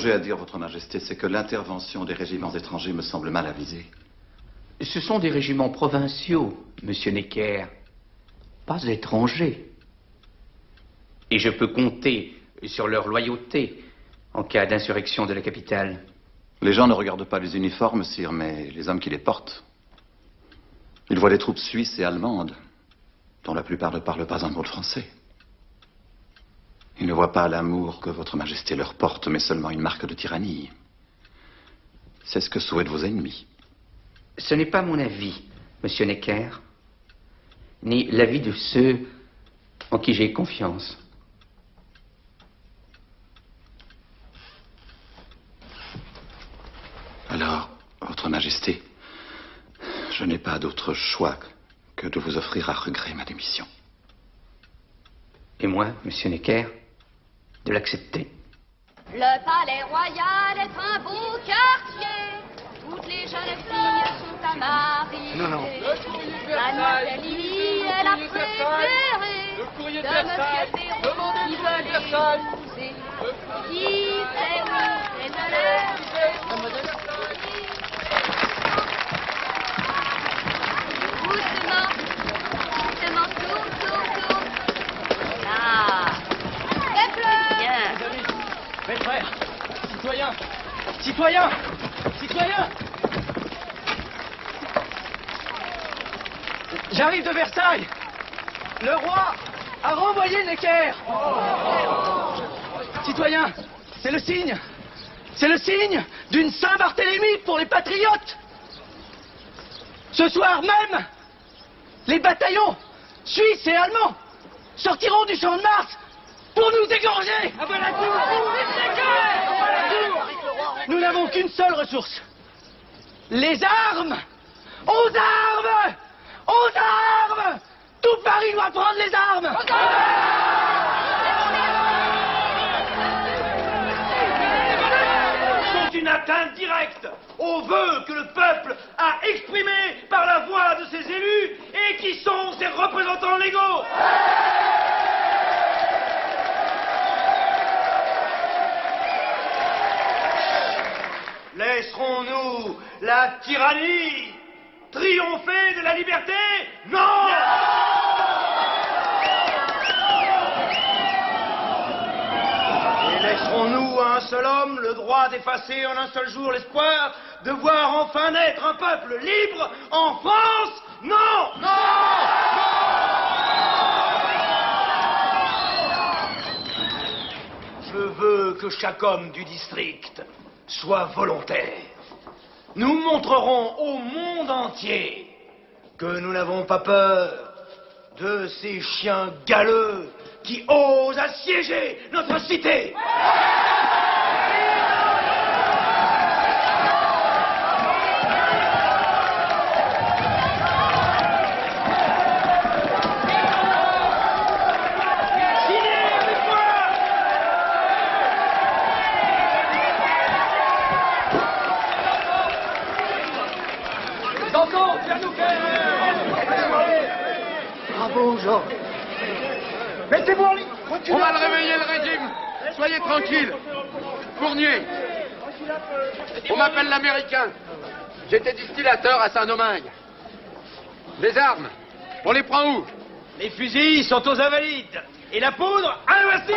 j'ai à dire, Votre Majesté, c'est que l'intervention des régiments étrangers me semble mal avisée. Ce sont des régiments provinciaux, Monsieur Necker, pas étrangers. Et je peux compter sur leur loyauté en cas d'insurrection de la capitale. Les gens ne regardent pas les uniformes, sire, mais les hommes qui les portent. Ils voient des troupes suisses et allemandes, dont la plupart ne parlent pas un mot de français. Ils ne voient pas l'amour que Votre Majesté leur porte, mais seulement une marque de tyrannie. C'est ce que souhaitent vos ennemis. Ce n'est pas mon avis, Monsieur Necker, ni l'avis de ceux en qui j'ai confiance. Alors, Votre Majesté, je n'ai pas d'autre choix que de vous offrir à regret ma démission. Et moi, Monsieur Necker, de l'accepter. Le palais royal est un beau quartier. Toutes les jeunes filles sont à marier. Non. Mademoiselle Lily est la préférée. Le courrier de de Versailles. Monsieur Perrault Demandez qui du veut courrier de Versailles. l'épouser. Qui c'est oui, c'est de l'air. Doucement, tourne. Là. Bien. Mes frères, citoyens. J'arrive de Versailles. Le roi a renvoyé Necker. Citoyens, c'est le signe. C'est le signe d'une Saint-Barthélemy pour les patriotes. Ce soir même, les bataillons suisses et allemands sortiront du champ de Mars pour nous égorger. Nous n'avons qu'une seule ressource. Les armes. Aux armes. Aux armes. Tout Paris doit prendre les armes. Sont une atteinte directe aux vœux que le peuple a exprimés par la voix de ses élus et qui sont ses représentants légaux. Laisserons-nous la tyrannie triompher de la liberté? Non! Et laisserons-nous à un seul homme le droit d'effacer en un seul jour l'espoir de voir enfin naître un peuple libre en France? Non! Je veux que chaque homme du district soit volontaire. Nous montrerons au monde entier que nous n'avons pas peur de ces chiens galeux qui osent assiéger notre cité. Bravo, Jean. Mettez-vous en ligne. On va le réveiller, le régime. Soyez tranquille. Fournier. On m'appelle l'Américain. J'étais distillateur à Saint-Domingue. Les armes, on les prend où? Les fusils sont aux Invalides. Et la poudre, à voici.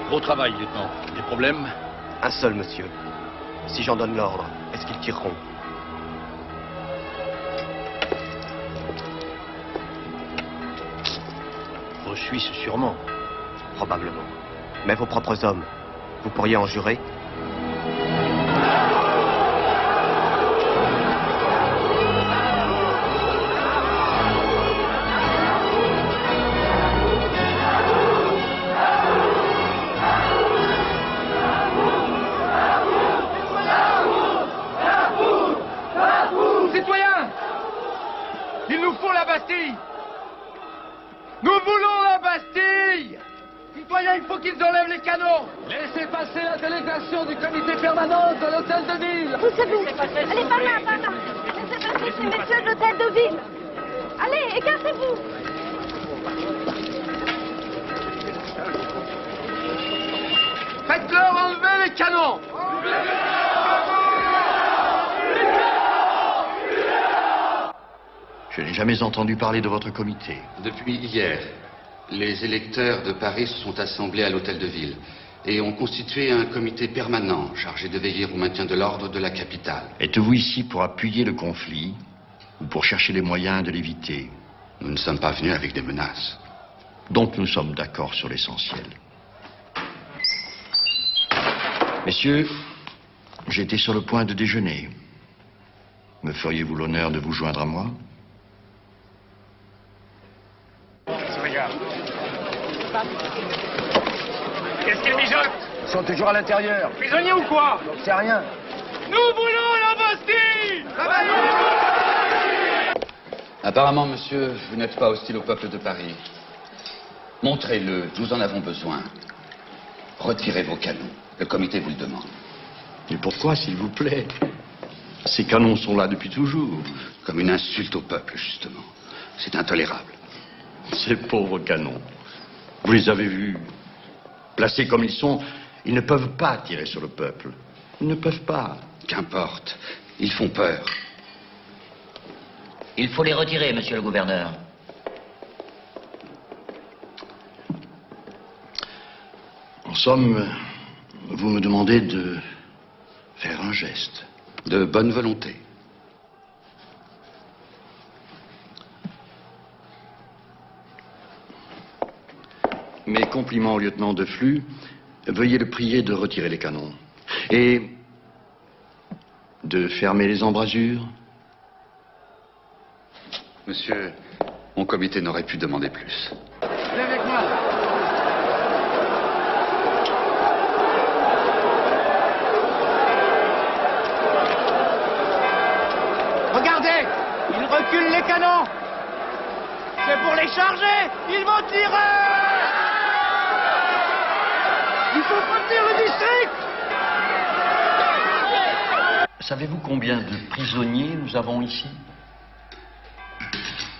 Gros travail, lieutenant. Des problèmes? Un seul, monsieur. Si j'en donne l'ordre, est-ce qu'ils tireront? Aux Suisses, sûrement. Probablement. Mais vos propres hommes, vous pourriez en jurer? Nous voulons la Bastille! citoyens, il faut qu'ils enlèvent les canons. Laissez passer la délégation du comité permanent de l'hôtel de ville. Poussez-vous. Allez, par là, par là. Laissez passer ces messieurs de l'hôtel de ville. Allez, écartez-vous. Faites-leur enlever les canons. Je n'ai jamais entendu parler de votre comité. Depuis hier, les électeurs de Paris se sont assemblés à l'hôtel de ville et ont constitué un comité permanent chargé de veiller au maintien de l'ordre de la capitale. Êtes-vous ici pour appuyer le conflit ou pour chercher les moyens de l'éviter? Nous ne sommes pas venus avec des menaces. Donc nous sommes d'accord sur l'essentiel. Messieurs, j'étais sur le point de déjeuner. Me feriez-vous l'honneur de vous joindre à moi? Qu'est-ce qu'ils mijotent? Ils sont toujours à l'intérieur. Prisonniers ou quoi? J'en sais rien. Nous voulons la Bastille! Apparemment, monsieur, vous n'êtes pas hostile au peuple de Paris. Montrez-le, nous en avons besoin. Retirez vos canons. Le comité vous le demande. Mais pourquoi, s'il vous plaît? Ces canons sont là depuis toujours. Comme une insulte au peuple, justement. C'est intolérable. Ces pauvres canons, vous les avez vus. Placés comme ils sont, ils ne peuvent pas tirer sur le peuple. Ils ne peuvent pas. Qu'importe. Ils font peur. Il faut les retirer, monsieur le gouverneur. En somme, vous me demandez de faire un geste. De bonne volonté. Mes compliments au lieutenant de Flux. Veuillez le prier de retirer les canons. Et de fermer les embrasures. Monsieur, mon comité n'aurait pu demander plus. Viens avec moi. Regardez, ils reculent les canons. C'est pour les charger. Ils vont tirer. Il faut sortir le district. Savez-vous combien de prisonniers nous avons ici?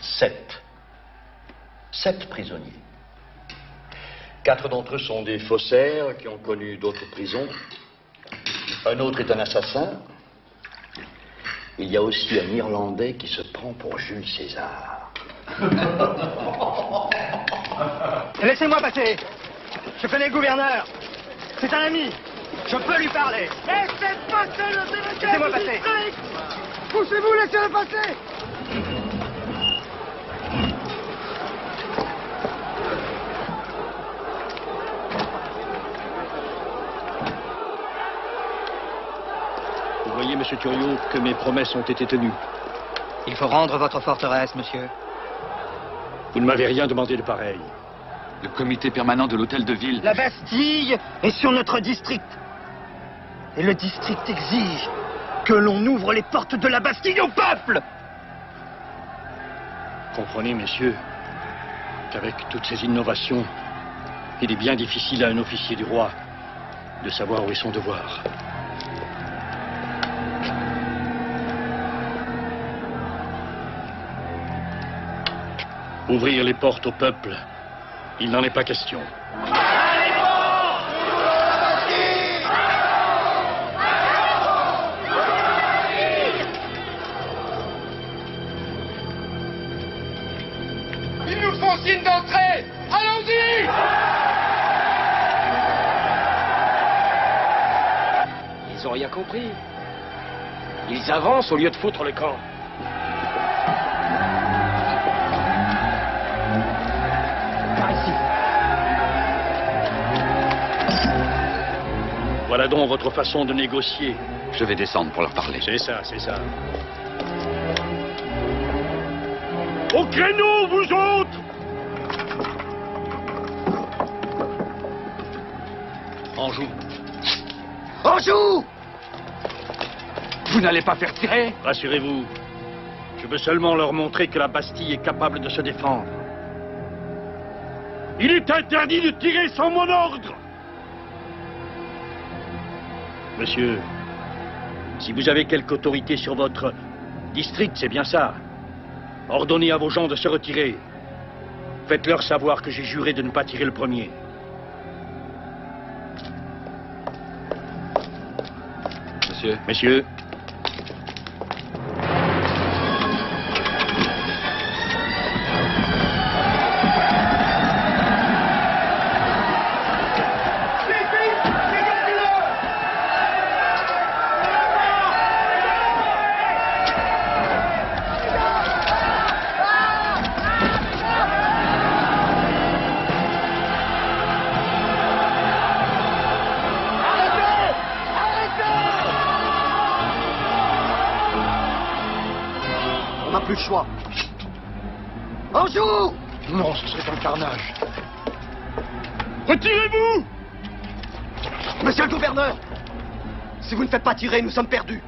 7. 7 prisonniers. 4 d'entre eux sont des faussaires qui ont connu d'autres prisons. Un autre est un assassin. Il y a aussi un Irlandais qui se prend pour Jules César. Laissez-moi passer. Je connais le gouverneur. C'est un ami. Je peux lui parler. Laissez passer le délégué. Laissez-moi passer. Poussez-vous, laissez-le passer. Vous voyez, monsieur Thuriot, que mes promesses ont été tenues. Il faut rendre votre forteresse, monsieur. Vous ne m'avez rien demandé de pareil. Le comité permanent de l'hôtel de ville... La Bastille est sur notre district. Et le district exige que l'on ouvre les portes de la Bastille au peuple. Comprenez, messieurs, qu'avec toutes ces innovations, il est bien difficile à un officier du roi de savoir où est son devoir. Ouvrir les portes au peuple, il n'en est pas question. Ils nous font signe d'entrée. Allons-y. Ils n'ont rien compris. Ils avancent au lieu de foutre le camp. Voilà donc votre façon de négocier. Je vais descendre pour leur parler. C'est ça, c'est ça. Au créneau, vous autres! Anjou. Anjou! Vous n'allez pas faire tirer? Rassurez-vous. Je veux seulement leur montrer que la Bastille est capable de se défendre. Il est interdit de tirer sans mon ordre. Monsieur, si vous avez quelque autorité sur votre district, c'est bien ça. Ordonnez à vos gens de se retirer. Faites-leur savoir que j'ai juré de ne pas tirer le premier. Monsieur. Messieurs. On n'a plus le choix. On joue! Non, ce serait un carnage. Retirez-vous! Monsieur le gouverneur, si vous ne faites pas tirer, nous sommes perdus.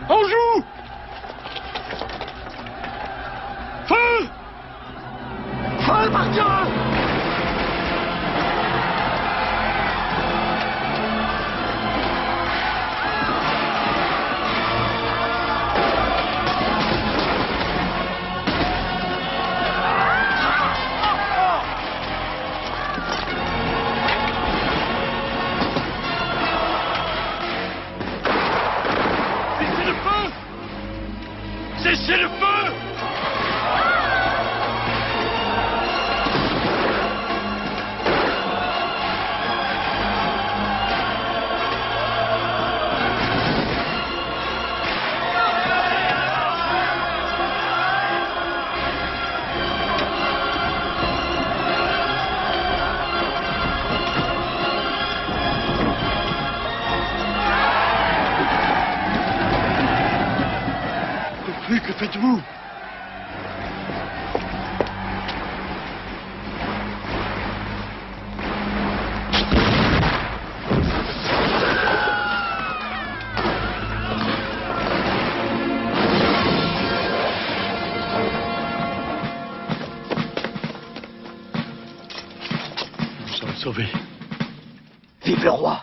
On joue! Feu! Feu, par Dieu! Cessez le feu! Que faites-vous? Nous sommes sauvés. Vive le roi!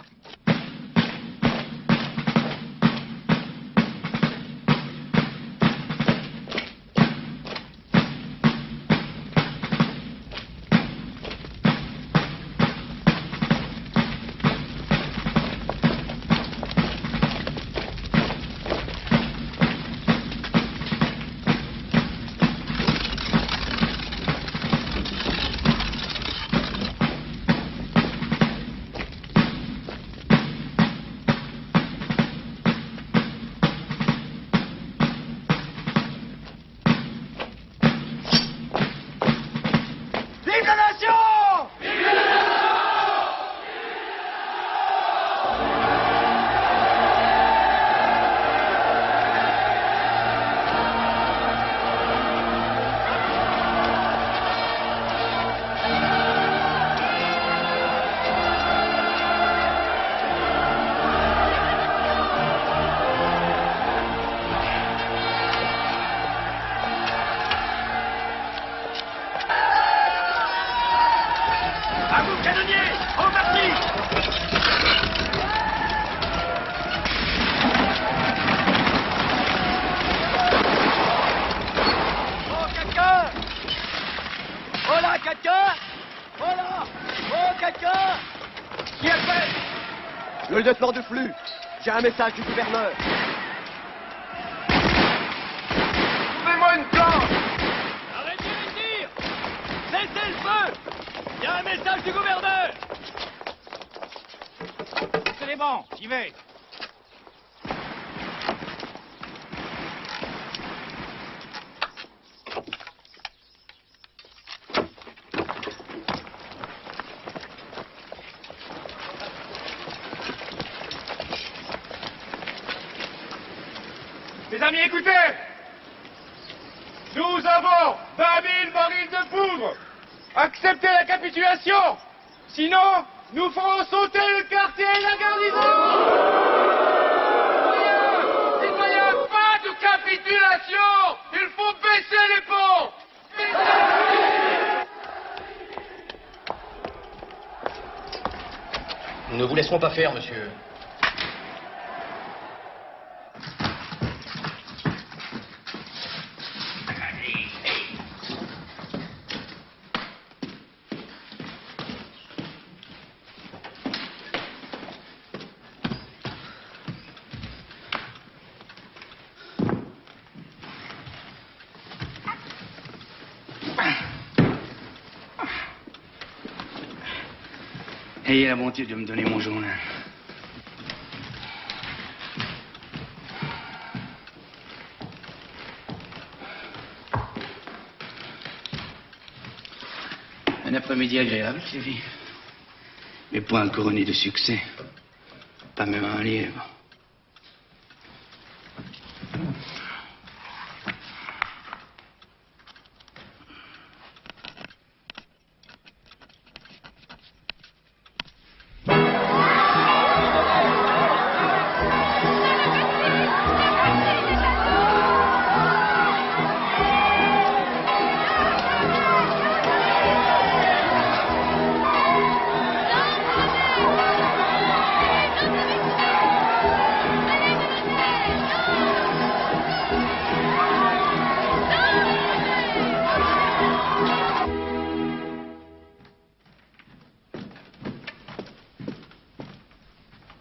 Le lieutenant Duflux, j'ai un message du gouverneur. Trouvez-moi une planche! Arrêtez les tirs! Cessez le feu! Il y a un message du gouverneur! C'est bon, j'y vais. Mes amis, écoutez! Nous avons 20 000 barils de poudre! Acceptez la capitulation! Sinon, nous ferons sauter le quartier et la garnison! Citoyens, pas de capitulation! Il faut baisser les ponts! laisserons pas faire, monsieur. Ayez la bonté de me donner mon journal. Un après-midi agréable, Sylvie. Mais point couronné de succès. Pas même un lièvre.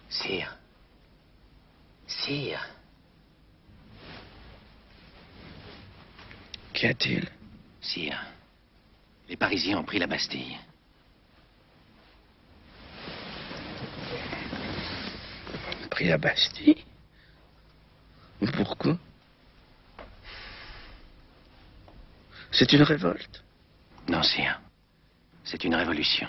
Sire. Sire. Qu'y a-t-il? Sire, les Parisiens ont pris la Bastille. Pris la Bastille? Pourquoi? C'est une révolte? Non, sire. C'est une révolution.